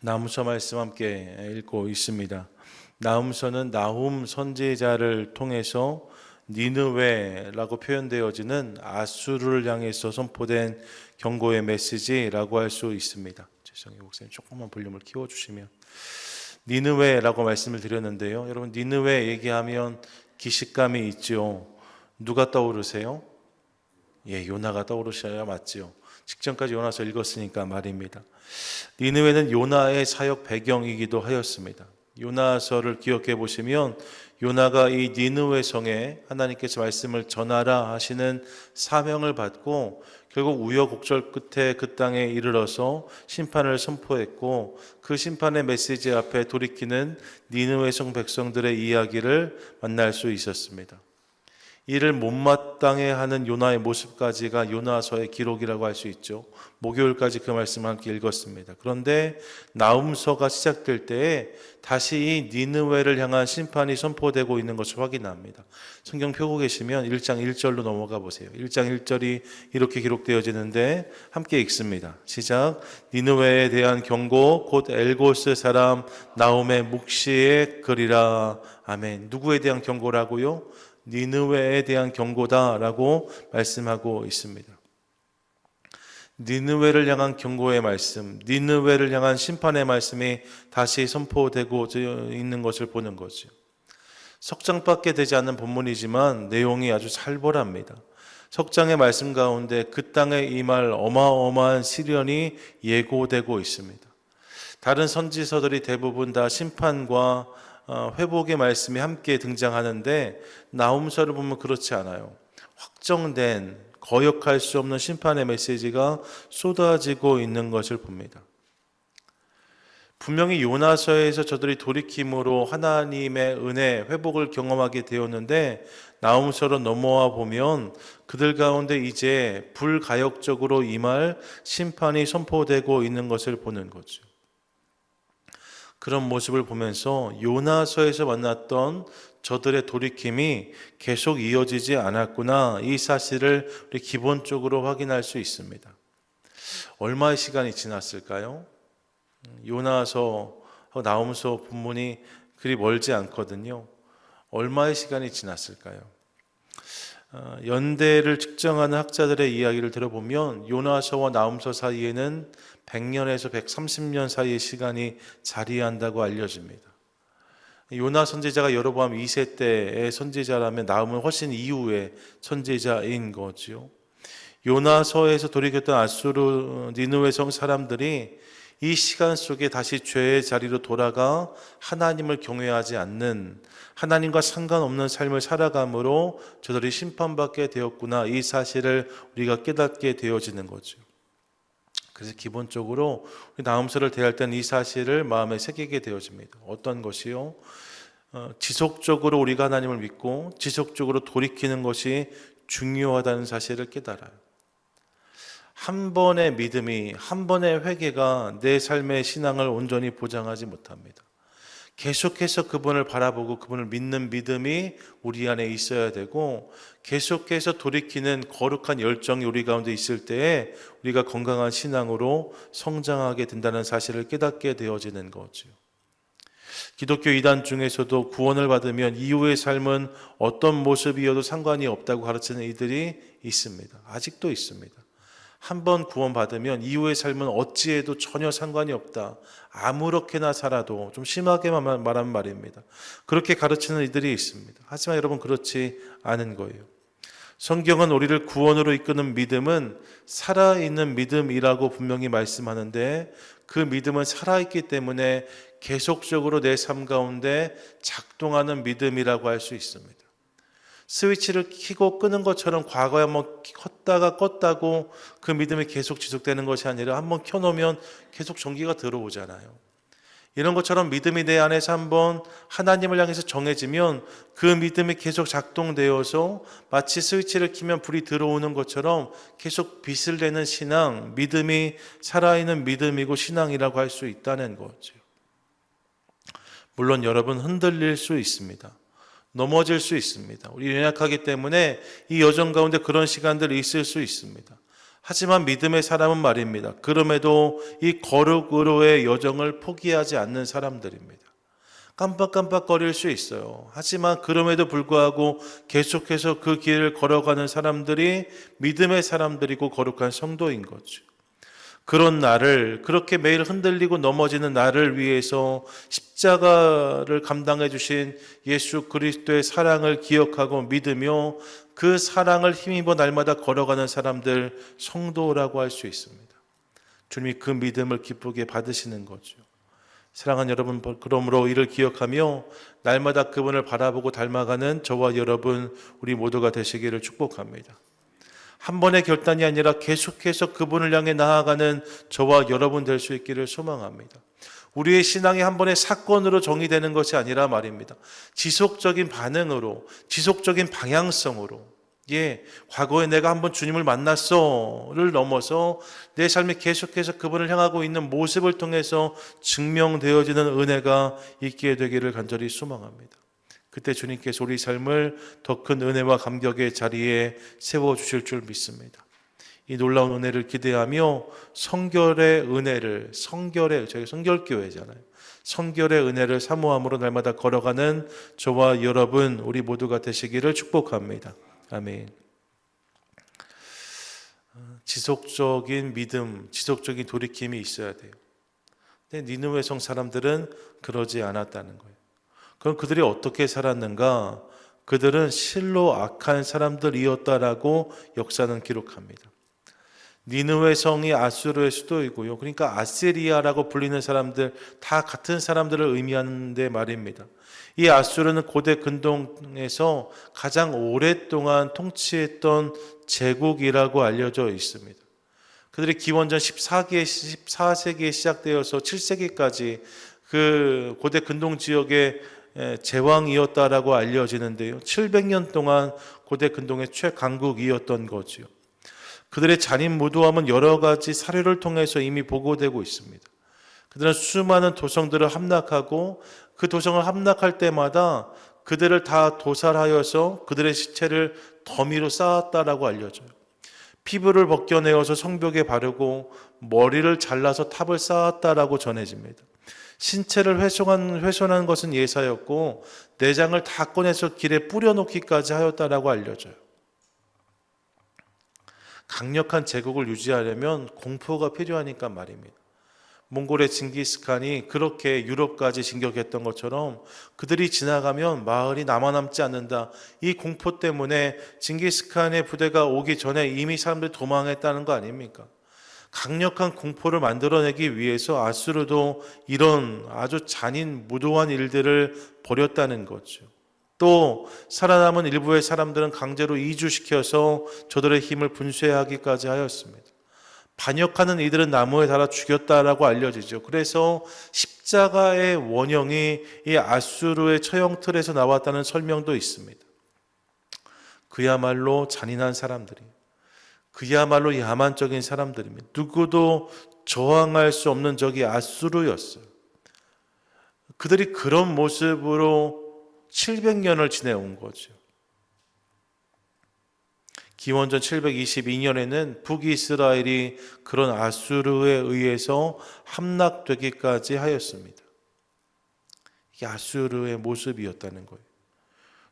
나훔서 말씀 함께 읽고 있습니다. 나훔서는 나훔 선지자를 통해서 니느웨라고 표현되어지는 아수르를 향해서 선포된 경고의 메시지라고 할 수 있습니다. 죄송해요, 목사님 조금만 볼륨을 키워주시면. 니느웨라고 말씀을 드렸는데요. 여러분, 니느웨 얘기하면 기식감이 있죠. 누가 떠오르세요? 요나가 떠오르셔야 맞지요. 직전까지 요나서 읽었으니까 말입니다. 니느웨는 요나의 사역 배경이기도 하였습니다. 요나서를 기억해 보시면 요나가 이 니느웨 성에 하나님께서 말씀을 전하라 하시는 사명을 받고 결국 우여곡절 끝에 그 땅에 이르러서 심판을 선포했고, 그 심판의 메시지 앞에 돌이키는 니느웨 성 백성들의 이야기를 만날 수 있었습니다. 이를 못마땅해 하는 요나의 모습까지가 요나서의 기록이라고 할 수 있죠. 목요일까지 그 말씀을 함께 읽었습니다. 그런데 나훔서가 시작될 때에 다시 이 니느웨를 향한 심판이 선포되고 있는 것을 확인합니다. 성경 펴고 계시면 1장 1절로 넘어가 보세요. 1장 1절이 이렇게 기록되어지는데 함께 읽습니다. 시작. 니느웨에 대한 경고 곧 엘고스 사람 나훔의 묵시의 글이라. 아멘. 누구에 대한 경고라고요? 니느웨에 대한 경고다라고 말씀하고 있습니다. 니느웨를 향한 경고의 말씀, 니느웨를 향한 심판의 말씀이 다시 선포되고 있는 것을 보는 거죠. 석장밖에 되지 않는 본문이지만 내용이 아주 살벌합니다. 석장의 말씀 가운데 그 땅에 임할 어마어마한 시련이 예고되고 있습니다. 다른 선지서들이 대부분 다 심판과 회복의 말씀이 함께 등장하는데 나훔서를 보면 그렇지 않아요. 확정된 거역할 수 없는 심판의 메시지가 쏟아지고 있는 것을 봅니다. 분명히 요나서에서 저들이 돌이킴으로 하나님의 은혜, 회복을 경험하게 되었는데 나훔서로 넘어와 보면 그들 가운데 이제 불가역적으로 임할 심판이 선포되고 있는 것을 보는 거죠. 그런 모습을 보면서 요나서에서 만났던 저들의 돌이킴이 계속 이어지지 않았구나, 이 사실을 우리 기본적으로 확인할 수 있습니다. 얼마의 시간이 지났을까요? 요나서하고 나훔서 본문이 그리 멀지 않거든요. 얼마의 시간이 지났을까요? 연대를 측정하는 학자들의 이야기를 들어보면 요나서와 나훔서 사이에는 100년에서 130년 사이의 시간이 자리한다고 알려집니다. 요나 선지자가 여로보암 2세 때의 선지자라면 나훔은 훨씬 이후의 선지자인 거죠. 요나서에서 돌이켰던 아수르 니느웨 성 사람들이 이 시간 속에 다시 죄의 자리로 돌아가 하나님을 경외하지 않는, 하나님과 상관없는 삶을 살아감으로 저들이 심판받게 되었구나, 이 사실을 우리가 깨닫게 되어지는 거죠. 그래서 기본적으로 나훔서를 대할 때는 이 사실을 마음에 새기게 되어집니다. 어떤 것이요? 지속적으로 우리가 하나님을 믿고 지속적으로 돌이키는 것이 중요하다는 사실을 깨달아요. 한 번의 믿음이, 한 번의 회개가 내 삶의 신앙을 온전히 보장하지 못합니다. 계속해서 그분을 바라보고 그분을 믿는 믿음이 우리 안에 있어야 되고, 계속해서 돌이키는 거룩한 열정이 우리 가운데 있을 때에 우리가 건강한 신앙으로 성장하게 된다는 사실을 깨닫게 되어지는 거죠. 기독교 이단 중에서도 구원을 받으면 이후의 삶은 어떤 모습이어도 상관이 없다고 가르치는 이들이 있습니다. 아직도 있습니다. 한 번 구원받으면 이후의 삶은 어찌해도 전혀 상관이 없다, 아무렇게나 살아도, 좀 심하게만 말하는 말입니다. 그렇게 가르치는 이들이 있습니다. 하지만 여러분, 그렇지 않은 거예요. 성경은 우리를 구원으로 이끄는 믿음은 살아있는 믿음이라고 분명히 말씀하는데, 그 믿음은 살아있기 때문에 계속적으로 내 삶 가운데 작동하는 믿음이라고 할 수 있습니다. 스위치를 켜고 끄는 것처럼 과거에 한번 켰다가 껐다고 그 믿음이 계속 지속되는 것이 아니라 한번 켜놓으면 계속 전기가 들어오잖아요. 이런 것처럼 믿음이 내 안에서 한번 하나님을 향해서 정해지면 그 믿음이 계속 작동되어서 마치 스위치를 켜면 불이 들어오는 것처럼 계속 빛을 내는 신앙, 믿음이 살아있는 믿음이고 신앙이라고 할 수 있다는 거죠. 물론 여러분, 흔들릴 수 있습니다. 넘어질 수 있습니다. 우리 연약하기 때문에 이 여정 가운데 그런 시간들이 있을 수 있습니다. 하지만 믿음의 사람은 말입니다. 그럼에도 이 거룩으로의 여정을 포기하지 않는 사람들입니다. 깜빡깜빡거릴 수 있어요. 하지만 그럼에도 불구하고 계속해서 그 길을 걸어가는 사람들이 믿음의 사람들이고 거룩한 성도인 거죠. 그런 나를, 그렇게 매일 흔들리고 넘어지는 나를 위해서 십자가를 감당해 주신 예수 그리스도의 사랑을 기억하고 믿으며 그 사랑을 힘입어 날마다 걸어가는 사람들, 성도라고 할 수 있습니다. 주님이 그 믿음을 기쁘게 받으시는 거죠. 사랑하는 여러분, 그러므로 이를 기억하며 날마다 그분을 바라보고 닮아가는 저와 여러분, 우리 모두가 되시기를 축복합니다. 한 번의 결단이 아니라 계속해서 그분을 향해 나아가는 저와 여러분 될 수 있기를 소망합니다. 우리의 신앙이 한 번의 사건으로 정의되는 것이 아니라 말입니다. 지속적인 반응으로, 지속적인 방향성으로, 과거에 내가 한번 주님을 만났어를 넘어서 내 삶이 계속해서 그분을 향하고 있는 모습을 통해서 증명되어지는 은혜가 있게 되기를 간절히 소망합니다. 그때 주님께서 우리 삶을 더 큰 은혜와 감격의 자리에 세워주실 줄 믿습니다. 이 놀라운 은혜를 기대하며 성결의 은혜를, 저희 성결교회잖아요. 성결의 은혜를 사모함으로 날마다 걸어가는 저와 여러분, 우리 모두가 되시기를 축복합니다. 아멘. 지속적인 믿음, 지속적인 돌이킴이 있어야 돼요. 근데 니느웨 성 사람들은 그러지 않았다는 거예요. 그럼 그들이 어떻게 살았는가? 그들은 실로 악한 사람들이었다라고 역사는 기록합니다. 니느웨 성이 아수르의 수도이고요. 그러니까 아시리아라고 불리는 사람들, 다 같은 사람들을 의미하는데 말입니다. 이 아수르는 고대 근동에서 가장 오랫동안 통치했던 제국이라고 알려져 있습니다. 그들이 기원전 14세기에 시작되어서 7세기까지 그 고대 근동 지역의 제왕이었다라고 알려지는데요. 700년 동안 고대 근동의 최강국이었던 거지요. 그들의 잔인무도함은 여러 가지 사례를 통해서 이미 보고되고 있습니다. 그들은 수많은 도성들을 함락하고 그 도성을 함락할 때마다 그들을 다 도살하여서 그들의 시체를 더미로 쌓았다라고 알려져요. 피부를 벗겨내어서 성벽에 바르고 머리를 잘라서 탑을 쌓았다라고 전해집니다. 신체를 훼손한 것은 예사였고 내장을 다 꺼내서 길에 뿌려놓기까지 하였다라고 알려져요. 강력한 제국을 유지하려면 공포가 필요하니까 말입니다. 몽골의 징기스칸이 그렇게 유럽까지 진격했던 것처럼 그들이 지나가면 마을이 남아남지 않는다. 이 공포 때문에 징기스칸의 부대가 오기 전에 이미 사람들이 도망했다는 거 아닙니까? 강력한 공포를 만들어내기 위해서 아수르도 이런 아주 잔인 무도한 일들을 벌였다는 거죠. 또 살아남은 일부의 사람들은 강제로 이주시켜서 저들의 힘을 분쇄하기까지 하였습니다. 반역하는 이들은 나무에 달아 죽였다라고 알려지죠. 그래서 십자가의 원형이 이 아수르의 처형틀에서 나왔다는 설명도 있습니다. 그야말로 잔인한 사람들이, 그야말로 야만적인 사람들입니다. 누구도 저항할 수 없는 적이 아수르였어요. 그들이 그런 모습으로 700년을 지내온 거죠. 기원전 722년에는 북이스라엘이 그런 아수르에 의해서 함락되기까지 하였습니다. 이게 아수르의 모습이었다는 거예요.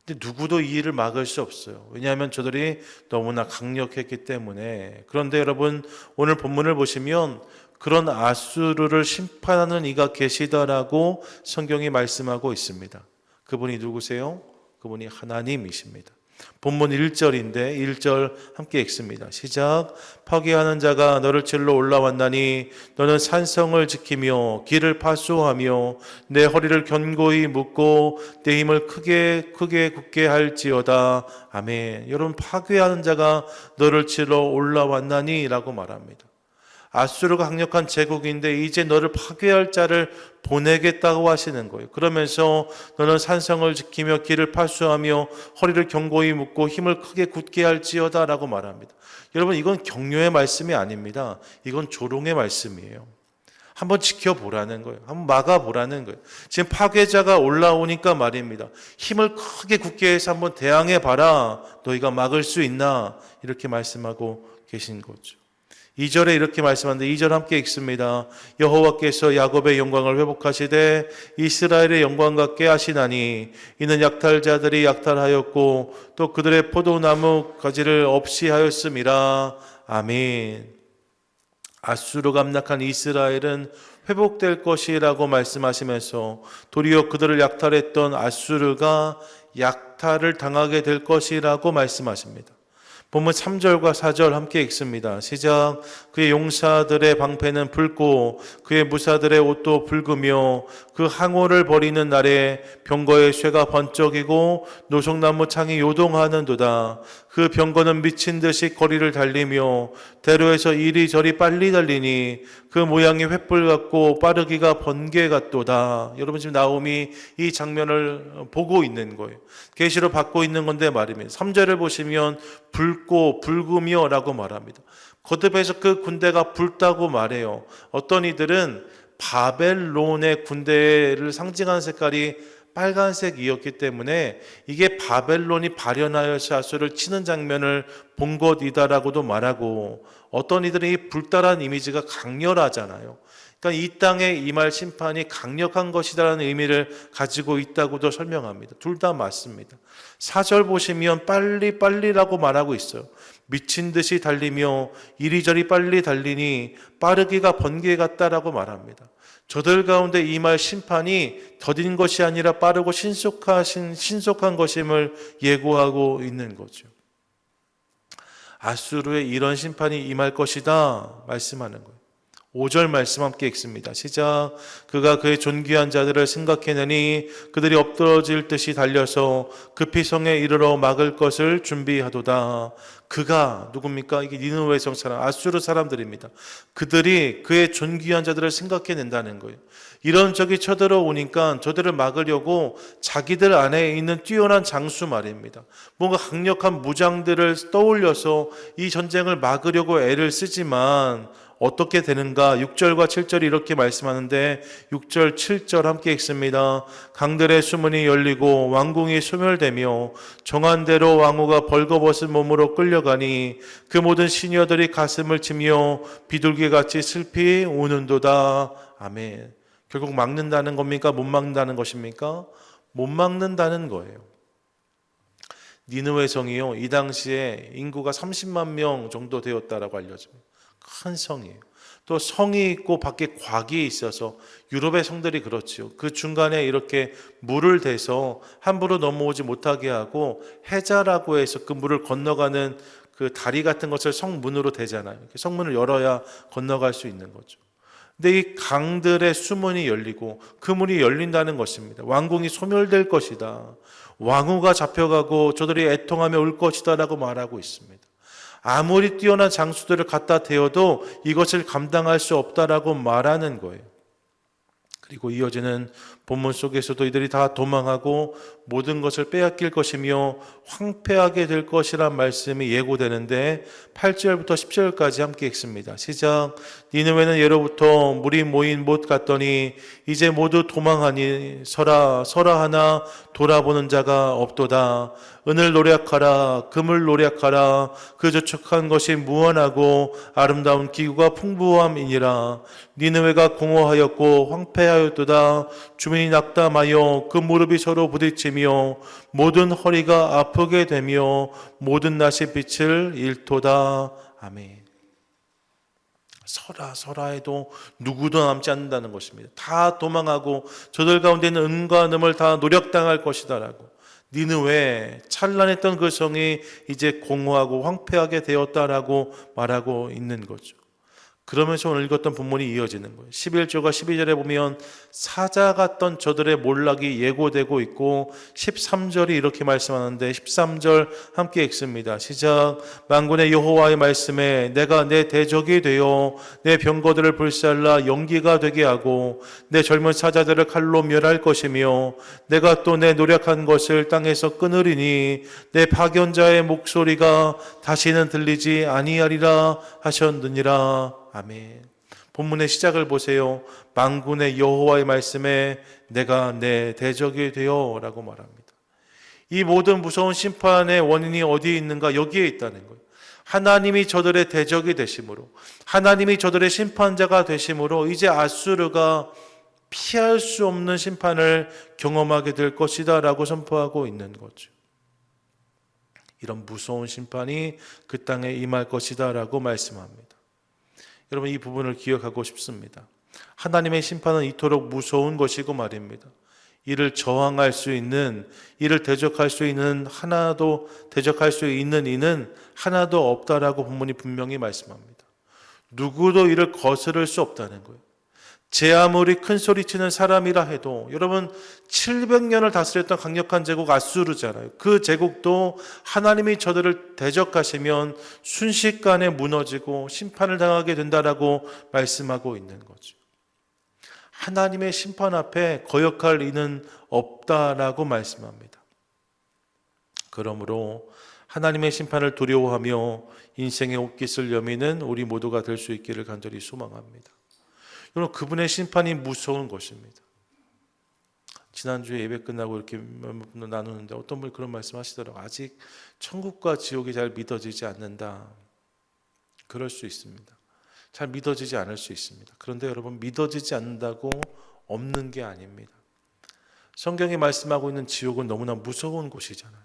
근데 누구도 이 일을 막을 수 없어요. 왜냐하면 저들이 너무나 강력했기 때문에. 그런데 여러분, 오늘 본문을 보시면 그런 아수르를 심판하는 이가 계시다라고 성경이 말씀하고 있습니다. 그분이 누구세요? 그분이 하나님이십니다. 본문 1절인데 1절 함께 읽습니다. 시작. 파괴하는 자가 너를 찔러 올라왔나니 너는 산성을 지키며 길을 파수하며 내 허리를 견고히 묶고 내 힘을 크게 굳게 할지어다. 아멘. 여러분, 파괴하는 자가 너를 찔러 올라왔나니 라고 말합니다. 아수르가 강력한 제국인데 이제 너를 파괴할 자를 보내겠다고 하시는 거예요. 그러면서 너는 산성을 지키며 길을 파수하며 허리를 견고히 묶고 힘을 크게 굳게 할지어다 라고 말합니다. 여러분, 이건 격려의 말씀이 아닙니다. 이건 조롱의 말씀이에요. 한번 지켜보라는 거예요. 한번 막아보라는 거예요. 지금 파괴자가 올라오니까 말입니다. 힘을 크게 굳게 해서 한번 대항해봐라. 너희가 막을 수 있나? 이렇게 말씀하고 계신 거죠. 2절에 이렇게 말씀하는데 2절 함께 읽습니다. 여호와께서 야곱의 영광을 회복하시되 이스라엘의 영광 같게 하시나니 이는 약탈자들이 약탈하였고 또 그들의 포도나무 가지를 없이 하였음이라. 아멘. 아수르 감락한 이스라엘은 회복될 것이라고 말씀하시면서 도리어 그들을 약탈했던 아수르가 약탈을 당하게 될 것이라고 말씀하십니다. 본문 3절과 4절 함께 읽습니다. 시작. 그의 용사들의 방패는 붉고 그의 무사들의 옷도 붉으며 그 항오를 버리는 날에 병거의 쇠가 번쩍이고 노송나무 창이 요동하는도다. 그 병거는 미친 듯이 거리를 달리며 대로에서 이리저리 빨리 달리니 그 모양이 횃불 같고 빠르기가 번개 같도다. 여러분 지금 나홈이 이 장면을 보고 있는 거예요. 계시로 받고 있는 건데 말입니다. 3절을 보시면 붉고 붉으며 라고 말합니다. 거듭해서 그 군대가 붉다고 말해요. 어떤 이들은 바벨론의 군대를 상징하는 색깔이 빨간색이었기 때문에 이게 바벨론이 발현하여서 아수르를 치는 장면을 본 것이다라고도 말하고, 어떤 이들은 이 불달한 이미지가 강렬하잖아요. 그러니까 이 땅에 임할 심판이 강력한 것이다라는 의미를 가지고 있다고도 설명합니다. 둘 다 맞습니다. 4절 보시면 빨리라고 말하고 있어요. 미친 듯이 달리며 이리저리 빨리 달리니 빠르기가 번개 같다라고 말합니다. 저들 가운데 임할 심판이 더딘 것이 아니라 빠르고 신속한 것임을 예고하고 있는 거죠. 아수르의 이런 심판이 임할 것이다 말씀하는 거예요. 5절 말씀 함께 읽습니다. 시작. 그가 그의 존귀한 자들을 생각해내니 그들이 엎드러질 듯이 달려서 급히 성에 이르러 막을 것을 준비하도다. 그가 누굽니까? 이게 니느웨 성 사람, 아수르 사람들입니다. 그들이 그의 존귀한 자들을 생각해낸다는 거예요. 이런 적이 쳐들어오니까 저들을 막으려고 자기들 안에 있는 뛰어난 장수 말입니다. 뭔가 강력한 무장들을 떠올려서 이 전쟁을 막으려고 애를 쓰지만 어떻게 되는가? 6절과 7절이 이렇게 말씀하는데 6절, 7절 함께 읽습니다. 강들의 수문이 열리고 왕궁이 소멸되며 정한 대로 왕후가 벌거벗은 몸으로 끌려가니 그 모든 시녀들이 가슴을 치며 비둘기같이 슬피 우는도다. 아멘. 결국 막는다는 겁니까? 못 막는다는 것입니까? 못 막는다는 거예요. 니느웨 성이요, 이 당시에 인구가 30만 명 정도 되었다라고 알려집니다. 큰 성이에요. 또 성이 있고 밖에 곽이 있어서, 유럽의 성들이 그렇지요. 그 중간에 이렇게 물을 대서 함부로 넘어오지 못하게 하고 해자라고 해서 그 물을 건너가는 그 다리 같은 것을 성문으로 대잖아요. 성문을 열어야 건너갈 수 있는 거죠. 근데 이 강들의 수문이 열리고 그 문이 열린다는 것입니다. 왕궁이 소멸될 것이다. 왕후가 잡혀가고 저들이 애통하며 울 것이다 라고 말하고 있습니다. 아무리 뛰어난 장수들을 갖다 대어도 이것을 감당할 수 없다라고 말하는 거예요. 그리고 이어지는 본문 속에서도 이들이 다 도망하고 모든 것을 빼앗길 것이며 황폐하게 될 것이란 말씀이 예고되는데 8절부터 10절까지 함께 읽습니다. 시작. 니느웨는 예로부터 물이 모인 못 같더니 이제 모두 도망하니 서라 하나 돌아보는 자가 없도다. 은을 노력하라, 금을 노력하라. 그 저축한 것이 무한하고 아름다운 기구가 풍부함이니라. 니느웨가 공허하였고 황폐하였도다. 주민이 낙담하여 그 무릎이 서로 부딪히며 모든 허리가 아프게 되며 모든 낯이 빛을 잃도다. 아멘. 서라 해도 누구도 남지 않는다는 것입니다. 다 도망하고 저들 가운데 있는 은과 금을 다 노력당할 것이다라고. 니느웨, 찬란했던 그 성이 이제 공허하고 황폐하게 되었다라고 말하고 있는 거죠. 그러면서 오늘 읽었던 본문이 이어지는 거예요. 11절과 12절에 보면 사자 같던 저들의 몰락이 예고되고 있고 13절이 이렇게 말씀하는데 13절 함께 읽습니다. 시작. 만군의 여호와의 말씀에 내가 내 대적이 되어 내 병거들을 불살라 연기가 되게 하고 내 젊은 사자들을 칼로 멸할 것이며 내가 또 내 노력한 것을 땅에서 끊으리니 내 파견자의 목소리가 다시는 들리지 아니하리라 하셨느니라. 아멘. 본문의 시작을 보세요. 만군의 여호와의 말씀에 내가 내 대적이 되어 라고 말합니다. 이 모든 무서운 심판의 원인이 어디에 있는가? 여기에 있다는 거예요. 하나님이 저들의 대적이 되심으로, 하나님이 저들의 심판자가 되심으로 이제 아수르가 피할 수 없는 심판을 경험하게 될 것이다 라고 선포하고 있는 거죠. 이런 무서운 심판이 그 땅에 임할 것이다 라고 말씀합니다. 여러분, 이 부분을 기억하고 싶습니다. 하나님의 심판은 이토록 무서운 것이고 말입니다. 이를 저항할 수 있는, 이를 대적할 수 있는 이는 하나도 없다라고 본문이 분명히 말씀합니다. 누구도 이를 거스를 수 없다는 거예요. 제 아무리 큰 소리치는 사람이라 해도, 여러분 700년을 다스렸던 강력한 제국 아수르잖아요. 그 제국도 하나님이 저들을 대적하시면 순식간에 무너지고 심판을 당하게 된다라고 말씀하고 있는 거죠. 하나님의 심판 앞에 거역할 이는 없다라고 말씀합니다. 그러므로 하나님의 심판을 두려워하며 인생의 옷깃을 여미는 우리 모두가 될 수 있기를 간절히 소망합니다. 여러분, 그분의 심판이 무서운 것입니다. 지난주에 예배 끝나고 이렇게 나누는데 어떤 분이 그런 말씀 하시더라고요. 아직 천국과 지옥이 잘 믿어지지 않는다. 그럴 수 있습니다. 잘 믿어지지 않을 수 있습니다. 그런데 여러분, 믿어지지 않는다고 없는 게 아닙니다. 성경이 말씀하고 있는 지옥은 너무나 무서운 곳이잖아요.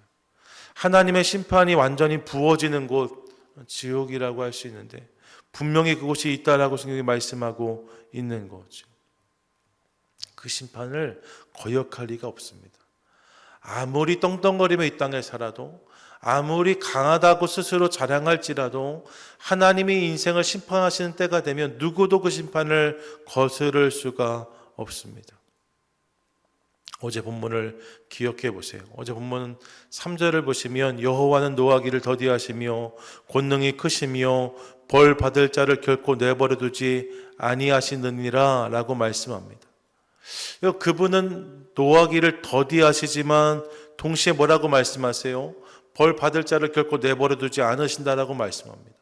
하나님의 심판이 완전히 부어지는 곳, 지옥이라고 할 수 있는데 분명히 그곳이 있다라고 성경이 말씀하고 있는 거죠. 그 심판을 거역할 리가 없습니다. 아무리 떵떵거리며 이 땅에 살아도, 아무리 강하다고 스스로 자랑할지라도 하나님이 인생을 심판하시는 때가 되면 누구도 그 심판을 거스를 수가 없습니다. 어제 본문을 기억해 보세요. 어제 본문 3절을 보시면 여호와는 노하기를 더디하시며 권능이 크시며 벌 받을 자를 결코 내버려 두지 아니하시느니라 라고 말씀합니다. 그분은 노하기를 더디하시지만 동시에 뭐라고 말씀하세요? 벌 받을 자를 결코 내버려 두지 않으신다라고 말씀합니다.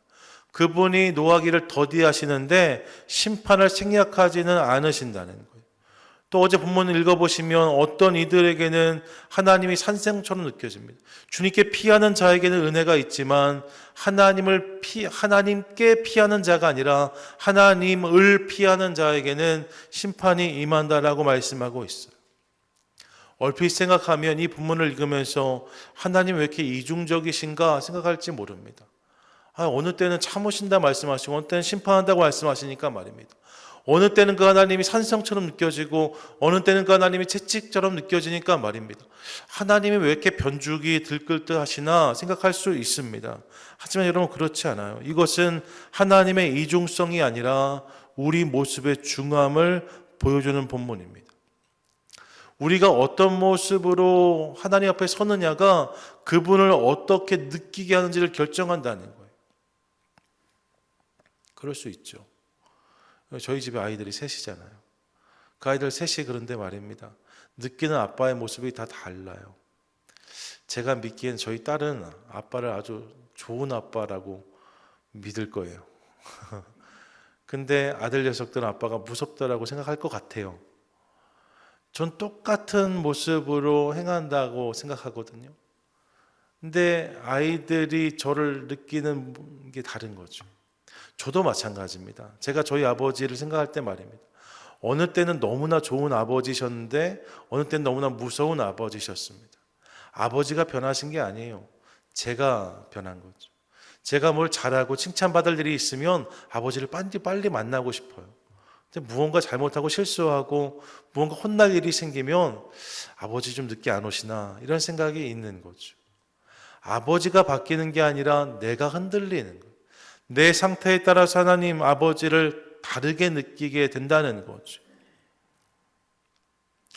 그분이 노하기를 더디하시는데 심판을 생략하지는 않으신다는 거예요. 또 어제 본문을 읽어보시면 어떤 이들에게는 하나님이 산생처럼 느껴집니다. 주님께 피하는 자에게는 은혜가 있지만 하나님께 피하는 자가 아니라 하나님을 피하는 자에게는 심판이 임한다라고 말씀하고 있어요. 얼핏 생각하면 이 본문을 읽으면서 하나님 왜 이렇게 이중적이신가 생각할지 모릅니다. 어느 때는 참으신다 말씀하시고 어느 때는 심판한다고 말씀하시니까 말입니다. 어느 때는 그 하나님이 산성처럼 느껴지고 어느 때는 그 하나님이 채찍처럼 느껴지니까 말입니다. 하나님이 왜 이렇게 변죽이 들끓 듯 하시나 생각할 수 있습니다. 하지만 여러분, 그렇지 않아요. 이것은 하나님의 이중성이 아니라 우리 모습의 중함을 보여주는 본문입니다. 우리가 어떤 모습으로 하나님 앞에 서느냐가 그분을 어떻게 느끼게 하는지를 결정한다는 거예요. 그럴 수 있죠. 저희 집에 아이들이 셋이잖아요. 그 아이들 셋이 그런데 말입니다. 느끼는 아빠의 모습이 다 달라요. 제가 믿기엔 저희 딸은 아빠를 아주 좋은 아빠라고 믿을 거예요. 근데 아들 녀석들은 아빠가 무섭다라고 생각할 것 같아요. 전 똑같은 모습으로 행한다고 생각하거든요. 근데 아이들이 저를 느끼는 게 다른 거죠. 저도 마찬가지입니다. 제가 저희 아버지를 생각할 때 말입니다. 어느 때는 너무나 좋은 아버지셨는데 어느 때는 너무나 무서운 아버지셨습니다. 아버지가 변하신 게 아니에요. 제가 변한 거죠. 제가 뭘 잘하고 칭찬받을 일이 있으면 아버지를 빨리 만나고 싶어요. 근데 무언가 잘못하고 실수하고 무언가 혼날 일이 생기면 아버지 좀 늦게 안 오시나 이런 생각이 있는 거죠. 아버지가 바뀌는 게 아니라 내가 흔들리는 거예요. 내 상태에 따라서 하나님 아버지를 다르게 느끼게 된다는 거죠.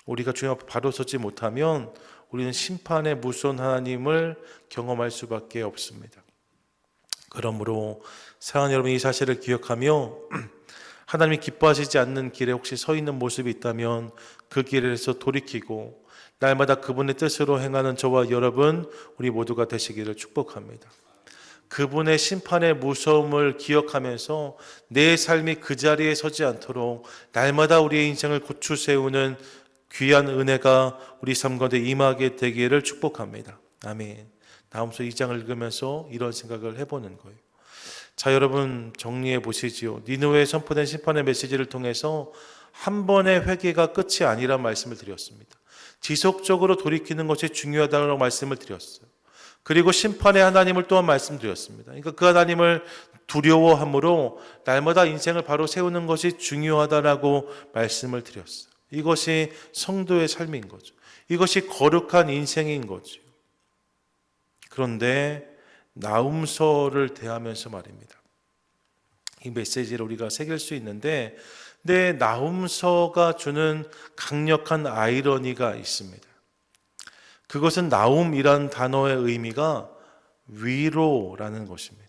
우리가 주님 앞에 바로 서지 못하면 우리는 심판의 무서운 하나님을 경험할 수밖에 없습니다. 그러므로 사랑하는 여러분, 이 사실을 기억하며 하나님이 기뻐하시지 않는 길에 혹시 서 있는 모습이 있다면 그 길에서 돌이키고 날마다 그분의 뜻으로 행하는 저와 여러분, 우리 모두가 되시기를 축복합니다. 그분의 심판의 무서움을 기억하면서 내 삶이 그 자리에 서지 않도록 날마다 우리의 인생을 고추 세우는 귀한 은혜가 우리 삶 가운데 임하게 되기를 축복합니다. 아멘. 다음서 2장을 읽으면서 이런 생각을 해보는 거예요. 자, 여러분 정리해 보시지요. 니느웨에 선포된 심판의 메시지를 통해서 한 번의 회개가 끝이 아니란 말씀을 드렸습니다. 지속적으로 돌이키는 것이 중요하다고 말씀을 드렸어요. 그리고 심판의 하나님을 또한 말씀드렸습니다. 그러니까 그 하나님을 두려워함으로 날마다 인생을 바로 세우는 것이 중요하다라고 말씀을 드렸어요. 이것이 성도의 삶인 거죠. 이것이 거룩한 인생인 거죠. 그런데 나훔서를 대하면서 말입니다. 이 메시지를 우리가 새길 수 있는데, 나훔서가 주는 강력한 아이러니가 있습니다. 그것은 나움이란 단어의 의미가 위로라는 것입니다.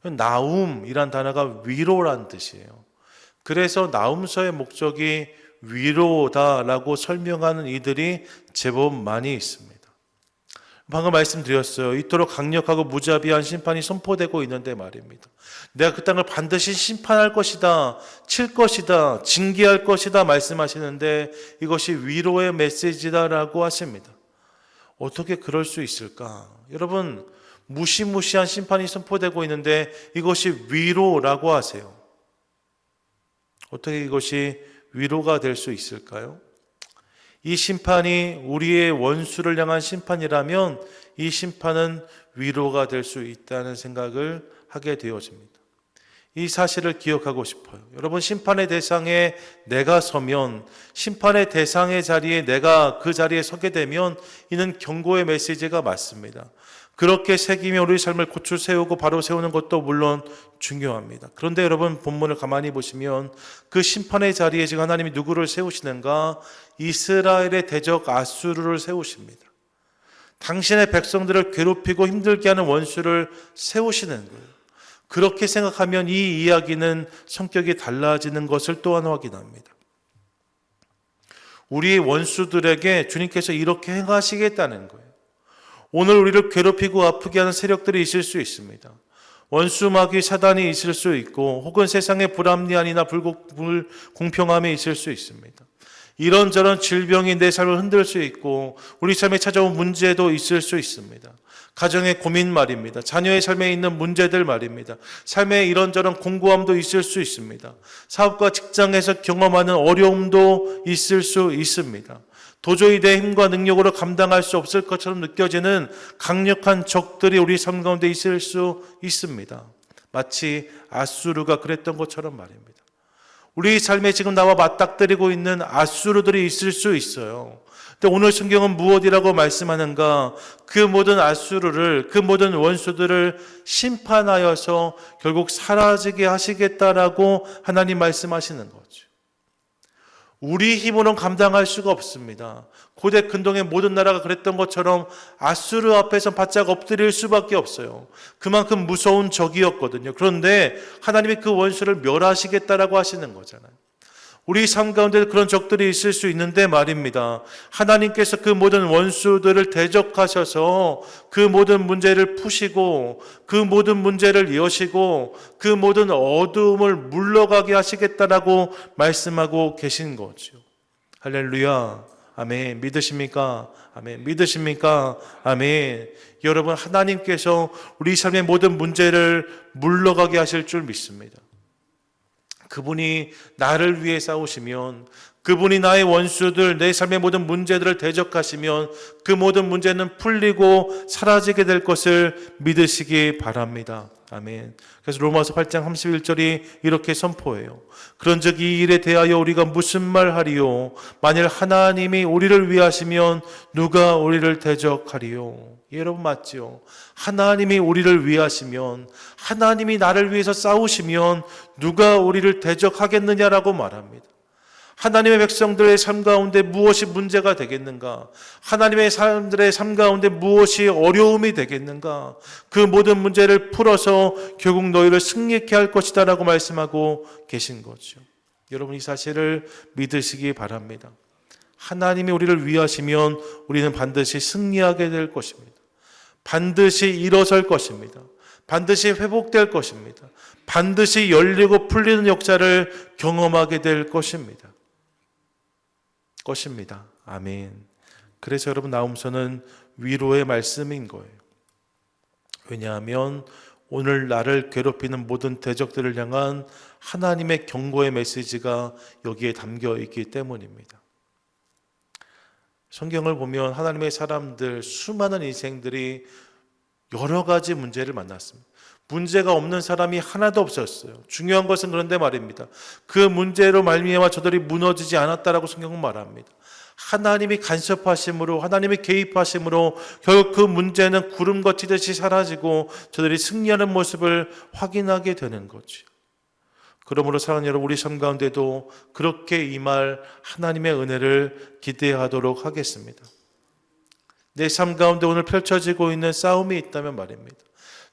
나움이란 단어가 위로란 뜻이에요. 그래서 나훔서의 목적이 위로다라고 설명하는 이들이 제법 많이 있습니다. 방금 말씀드렸어요. 이토록 강력하고 무자비한 심판이 선포되고 있는데 말입니다. 내가 그 땅을 반드시 심판할 것이다, 칠 것이다, 징계할 것이다 말씀하시는데 이것이 위로의 메시지다라고 하십니다. 어떻게 그럴 수 있을까? 여러분, 무시무시한 심판이 선포되고 있는데 이것이 위로라고 하세요. 어떻게 이것이 위로가 될 수 있을까요? 이 심판이 우리의 원수를 향한 심판이라면 이 심판은 위로가 될 수 있다는 생각을 하게 되어집니다. 이 사실을 기억하고 싶어요. 여러분, 심판의 대상에 내가 서면, 심판의 대상의 자리에 내가 그 자리에 서게 되면 이는 경고의 메시지가 맞습니다. 그렇게 새기며 우리 삶을 고쳐 세우고 바로 세우는 것도 물론 중요합니다. 그런데 여러분, 본문을 가만히 보시면 그 심판의 자리에 지금 하나님이 누구를 세우시는가? 이스라엘의 대적 아수르를 세우십니다. 당신의 백성들을 괴롭히고 힘들게 하는 원수를 세우시는 거예요. 그렇게 생각하면 이 이야기는 성격이 달라지는 것을 또한 확인합니다. 우리의 원수들에게 주님께서 이렇게 행하시겠다는 거예요. 오늘 우리를 괴롭히고 아프게 하는 세력들이 있을 수 있습니다. 원수 마귀 사단이 있을 수 있고 혹은 세상의 불합리함이나 불공평함이 있을 수 있습니다. 이런저런 질병이 내 삶을 흔들 수 있고 우리 삶에 찾아온 문제도 있을 수 있습니다. 가정의 고민 말입니다. 자녀의 삶에 있는 문제들 말입니다. 삶에 이런저런 공고함도 있을 수 있습니다. 사업과 직장에서 경험하는 어려움도 있을 수 있습니다. 도저히 내 힘과 능력으로 감당할 수 없을 것처럼 느껴지는 강력한 적들이 우리 삶 가운데 있을 수 있습니다. 마치 아수르가 그랬던 것처럼 말입니다. 우리 삶에 지금 나와 맞닥뜨리고 있는 아수르들이 있을 수 있어요. 근데 오늘 성경은 무엇이라고 말씀하는가? 그 모든 아수르를, 그 모든 원수들을 심판하여서 결국 사라지게 하시겠다라고 하나님 말씀하시는 거죠. 우리 힘으로는 감당할 수가 없습니다. 고대 근동의 모든 나라가 그랬던 것처럼 아수르 앞에서 바짝 엎드릴 수밖에 없어요. 그만큼 무서운 적이었거든요. 그런데 하나님이 그 원수를 멸하시겠다라고 하시는 거잖아요. 우리 삶 가운데 그런 적들이 있을 수 있는데 말입니다. 하나님께서 그 모든 원수들을 대적하셔서 그 모든 문제를 푸시고 그 모든 문제를 여시고 그 모든 어두움을 물러가게 하시겠다라고 말씀하고 계신 거죠. 할렐루야. 아멘. 믿으십니까? 아멘. 믿으십니까? 아멘. 여러분, 하나님께서 우리 삶의 모든 문제를 물러가게 하실 줄 믿습니다. 그분이 나를 위해 싸우시면, 그분이 나의 원수들, 내 삶의 모든 문제들을 대적하시면 그 모든 문제는 풀리고 사라지게 될 것을 믿으시기 바랍니다. 아멘. 그래서 로마서 8장 31절이 이렇게 선포해요. 그런즉 이 일에 대하여 우리가 무슨 말하리요? 만일 하나님이 우리를 위하시면 누가 우리를 대적하리요? 여러분, 맞죠? 하나님이 우리를 위하시면, 하나님이 나를 위해서 싸우시면 누가 우리를 대적하겠느냐라고 말합니다. 하나님의 백성들의 삶 가운데 무엇이 문제가 되겠는가? 하나님의 사람들의 삶 가운데 무엇이 어려움이 되겠는가? 그 모든 문제를 풀어서 결국 너희를 승리케 할 것이다 라고 말씀하고 계신 거죠. 여러분, 이 사실을 믿으시기 바랍니다. 하나님이 우리를 위하시면 우리는 반드시 승리하게 될 것입니다. 반드시 일어설 것입니다. 반드시 회복될 것입니다. 반드시 열리고 풀리는 역사를 경험하게 될 것입니다. 아멘. 그래서 여러분, 나훔서는 위로의 말씀인 거예요. 왜냐하면 오늘 나를 괴롭히는 모든 대적들을 향한 하나님의 경고의 메시지가 여기에 담겨 있기 때문입니다. 성경을 보면 하나님의 사람들, 수많은 인생들이 여러 가지 문제를 만났습니다. 문제가 없는 사람이 하나도 없었어요. 중요한 것은 그런데 말입니다. 그 문제로 말미암아 저들이 무너지지 않았다라고 성경은 말합니다. 하나님이 간섭하심으로, 하나님이 개입하심으로 결국 그 문제는 구름 거치듯이 사라지고 저들이 승리하는 모습을 확인하게 되는 거죠. 그러므로 사랑하는 여러분, 우리 삶 가운데도 그렇게 임할 하나님의 은혜를 기대하도록 하겠습니다. 내 삶 가운데 오늘 펼쳐지고 있는 싸움이 있다면 말입니다.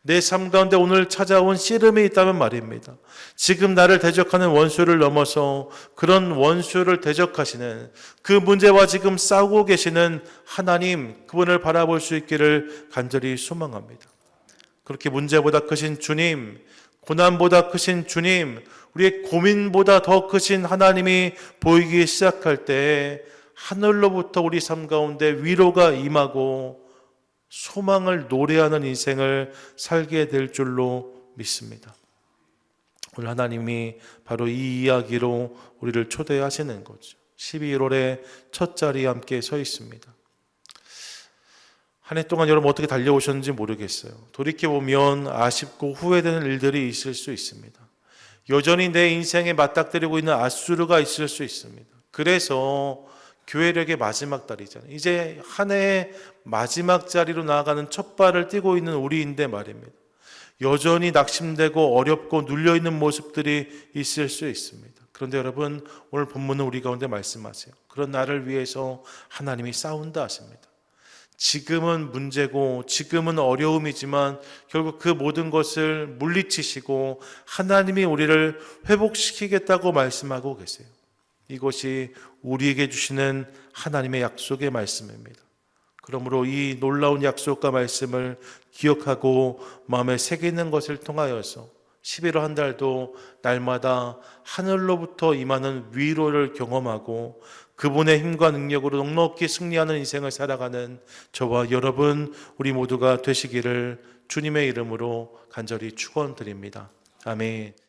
내 삶 가운데 오늘 찾아온 씨름이 있다면 말입니다. 지금 나를 대적하는 원수를 넘어서 그런 원수를 대적하시는, 그 문제와 지금 싸우고 계시는 하나님, 그분을 바라볼 수 있기를 간절히 소망합니다. 그렇게 문제보다 크신 주님, 고난보다 크신 주님, 우리의 고민보다 더 크신 하나님이 보이기 시작할 때 하늘로부터 우리 삶 가운데 위로가 임하고 소망을 노래하는 인생을 살게 될 줄로 믿습니다. 오늘 하나님이 바로 이 이야기로 우리를 초대하시는 거죠. 12월의 첫 자리에 함께 서 있습니다. 한 해 동안 여러분 어떻게 달려오셨는지 모르겠어요. 돌이켜보면 아쉽고 후회되는 일들이 있을 수 있습니다. 여전히 내 인생에 맞닥뜨리고 있는 아수르가 있을 수 있습니다. 그래서 교회력의 마지막 달이잖아요. 이제 한 해의 마지막 자리로 나아가는 첫 발을 띄고 있는 우리인데 말입니다. 여전히 낙심되고 어렵고 눌려있는 모습들이 있을 수 있습니다. 그런데 여러분, 오늘 본문은 우리 가운데 말씀하세요. 그런 나를 위해서 하나님이 싸운다 하십니다. 지금은 문제고 지금은 어려움이지만 결국 그 모든 것을 물리치시고 하나님이 우리를 회복시키겠다고 말씀하고 계세요. 이것이 우리에게 주시는 하나님의 약속의 말씀입니다. 그러므로 이 놀라운 약속과 말씀을 기억하고 마음에 새기는 것을 통하여서 11월 한 달도 날마다 하늘로부터 임하는 위로를 경험하고 그분의 힘과 능력으로 넉넉히 승리하는 인생을 살아가는 저와 여러분, 우리 모두가 되시기를 주님의 이름으로 간절히 축원드립니다. 아멘.